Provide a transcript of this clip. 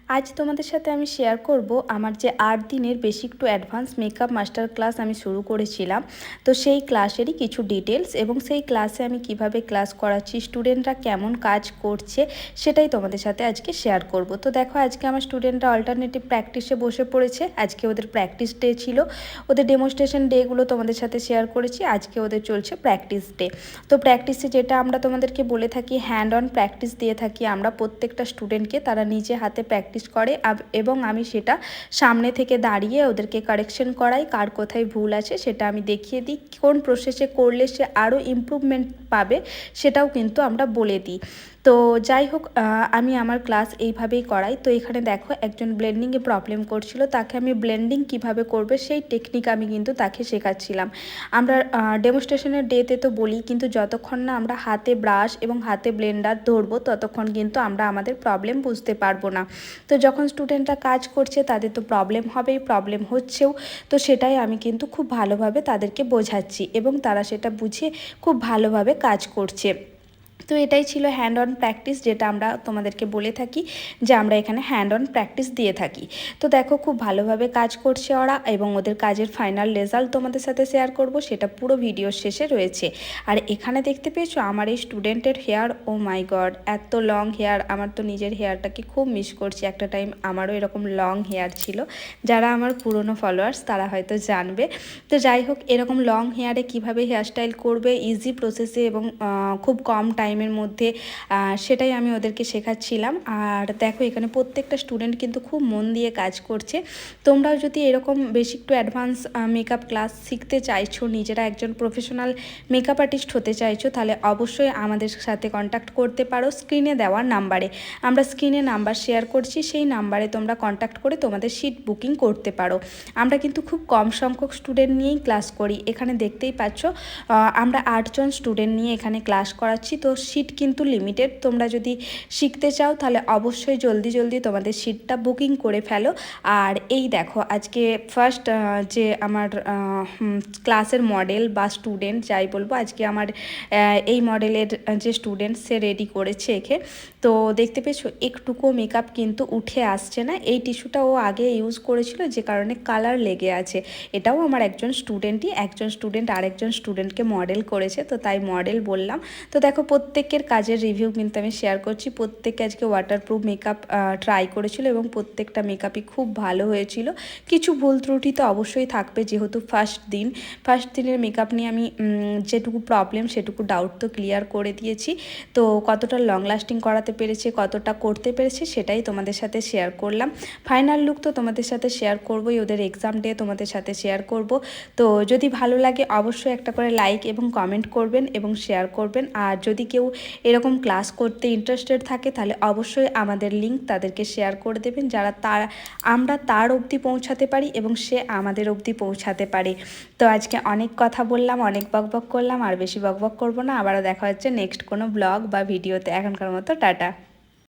आज तुम्हारे साथे आमी शेयर करब आमार जे 8 दिनेर basic to advance makeup master class आमी शुरू करेछिलाम। तो सेई क्लासेरই কিছু डिटेल्स এবং সেই ক্লাসে আমি কিভাবে ক্লাস করাচ্ছি, স্টুডেন্টরা কেমন কাজ করছে সেটাই তোমাদের সাথে আজকে শেয়ার করব। তো দেখো আজকে আমার স্টুডেন্টরা অল্টারনেটিভ প্র্যাকটিসে বসে পড়েছে। আজকে ওদের প্র্যাকটিস ডে ছিল, ওদের ডেমনস্ট্রেশন ডেগুলো তোমাদের সাথে শেয়ার করেছি। আজকে ওদের চলছে প্র্যাকটিস ডে। তো প্র্যাকটিসে যেটা আমরা তোমাদেরকে বলে থাকি হ্যান্ড অন প্র্যাকটিস দিয়ে থাকি আমরা প্রত্যেকটা স্টুডেন্টকে, তারা নিজে হাতে প্র্যাকটিস করে এবং আমি সেটা সামনে থেকে দাঁড়িয়ে ওদেরকে কারেকশন করাই, কার কোথায় ভুল আছে সেটা আমি দেখিয়ে দিই, কোন প্রসেসে করলে সে আরও ইমপ্রুভমেন্ট পাবে সেটাও কিন্তু আমরা বলে দিই। তো যাই হোক, আমি আমার ক্লাস এইভাবেই করাই। তো এখানে দেখো একজন ব্লেন্ডিংয়ে প্রবলেম করছিল, তাকে আমি ব্লেন্ডিং কিভাবে করবে সেই টেকনিক আমি কিন্তু তাকে শেখাচ্ছিলাম। আমরা ডেমনস্ট্রেশনের ডেতে তো বলি, কিন্তু যতক্ষণ না আমরা হাতে ব্রাশ এবং হাতে ব্লেন্ডার ধরবো ততক্ষণ কিন্তু আমরা আমাদের প্রবলেম বুঝতে পারবো না। তো যখন স্টুডেন্টরা কাজ করছে তাদের তো প্রবলেম হবেই, প্রবলেম হচ্ছেও। তো সেটাই আমি কিন্তু খুব ভালোভাবে তাদেরকে বোঝাচ্ছি এবং তারা সেটা বুঝে খুব ভালোভাবে কাজ করছে। তো এটাই ছিল হ্যান্ড অন প্র্যাকটিস, যেটা আমরা তোমাদেরকে বলে থাকি যে আমরা এখানে হ্যান্ড অন প্র্যাকটিস দিয়ে থাকি। তো দেখো খুব ভালোভাবে কাজ করছে ওরা এবং ওদের কাজের ফাইনাল রেজাল্ট তোমাদের সাথে শেয়ার করব, সেটা পুরো ভিডিওর শেষে রয়েছে। আর এখানে দেখতে পেয়েছো আমার এই স্টুডেন্টের হেয়ার, ও মাই গড এত লং হেয়ার! আমার তো নিজের হেয়ারটাকে খুব মিস করছি। একটা টাইম আমারও এরকম লং হেয়ার ছিল, যারা আমার পুরনো ফলোয়ার্স তারা হয়তো জানবে। তো যাই হোক, এরকম লং হেয়ারে কিভাবে হেয়ারস্টাইল করবে ইজি প্রসেসে এবং খুব কম টাইমের মধ্যে, সেটাই আমি ওদেরকে শেখাচ্ছিলাম। আর দেখো এখানে প্রত্যেকটা স্টুডেন্ট কিন্তু খুব মন দিয়ে কাজ করছে। তোমরাও যদি এরকম basic to advance makeup class শিখতে চাইছো, নিজেরা একজন প্রফেশনাল মেকআপ আর্টিস্ট হতে চাইছো, তাহলে অবশ্যই আমাদের সাথে কন্ট্যাক্ট করতে পারো স্ক্রিনে দেওয়া নাম্বারে। আমরা স্ক্রিনে নাম্বার শেয়ার করছি, সেই নাম্বারে তোমরা কন্ট্যাক্ট করে তোমাদের সিট বুকিং করতে পারো। আমরা কিন্তু খুব কম সংখ্যক স্টুডেন্ট নিয়েই ক্লাস করি। এখানে দেখতেই পাচ্ছ আমরা 8 জন স্টুডেন্ট নিয়ে এখানে ক্লাস করাচ্ছি। তো সিট কিন্তু লিমিটেড। তোমরা যদি শিখতে চাও তাহলে অবশ্যই জলদি জলদি তোমাদের সিটটা বুকিং করে ফেলো। আর এই দেখো আজকে ফার্স্ট যে আমার ক্লাসের মডেল বা স্টুডেন্ট যাই বলবো, আজকে আমার এই মডেলের যে স্টুডেন্ট সে রেডি করেছে একে। তো দেখতে পেয়েছো একটুকু মেকআপ কিন্তু উঠে আসছে না। এই টিস্যুটা ও আগে ইউজ করেছিল, যে কারণে কালার লেগে আছে। এটাও আমার একজন স্টুডেন্টই, একজন স্টুডেন্ট আরেকজন স্টুডেন্টকে মডেল করেছে, তো তাই মডেল বললাম। তো দেখো প্রত্যেকের কাজের রিভিউ কিন্তু আমি শেয়ার করছি। প্রত্যেকে আজকে ওয়াটারপ্রুফ মেকআপ ট্রাই করেছিল এবং প্রত্যেকটা মেকআপই খুব ভালো হয়েছিল। কিছু ভুল ত্রুটি তো অবশ্যই থাকবে, যেহেতু ফার্স্ট দিনের মেকআপ নিয়ে আমি যেটুকু প্রবলেম সেটুকু ডাউট তো ক্লিয়ার করে দিয়েছি। তো কতটা লং লাস্টিং করাতে পেরেছে, কতটা করতে পেরেছে সেটাই তোমাদের সাথে শেয়ার করলাম। ফাইনাল লুক তো তোমাদের সাথে শেয়ার করবোই, ওদের এক্সাম ডে তোমাদের সাথে শেয়ার করব। তো যদি ভালো লাগে অবশ্যই একটা করে লাইক এবং কমেন্ট করবেন এবং শেয়ার করবেন। আর যদি কেউ এরকম ক্লাস করতে ইন্টারেস্টেড থাকে তাহলে অবশ্যই আমাদের লিঙ্ক তাদেরকে শেয়ার করে দেবেন, যারা আমরা তার অবধি পৌঁছাতে পারি এবং সে আমাদের অবধি পৌঁছাতে পারে। তো আজকে অনেক কথা বললাম, অনেক বকবক করলাম, আর বেশি বকবক করব না। আবারও দেখা হচ্ছে নেক্সট কোনো ব্লগ বা ভিডিওতে। এখনকার মতো টাটা।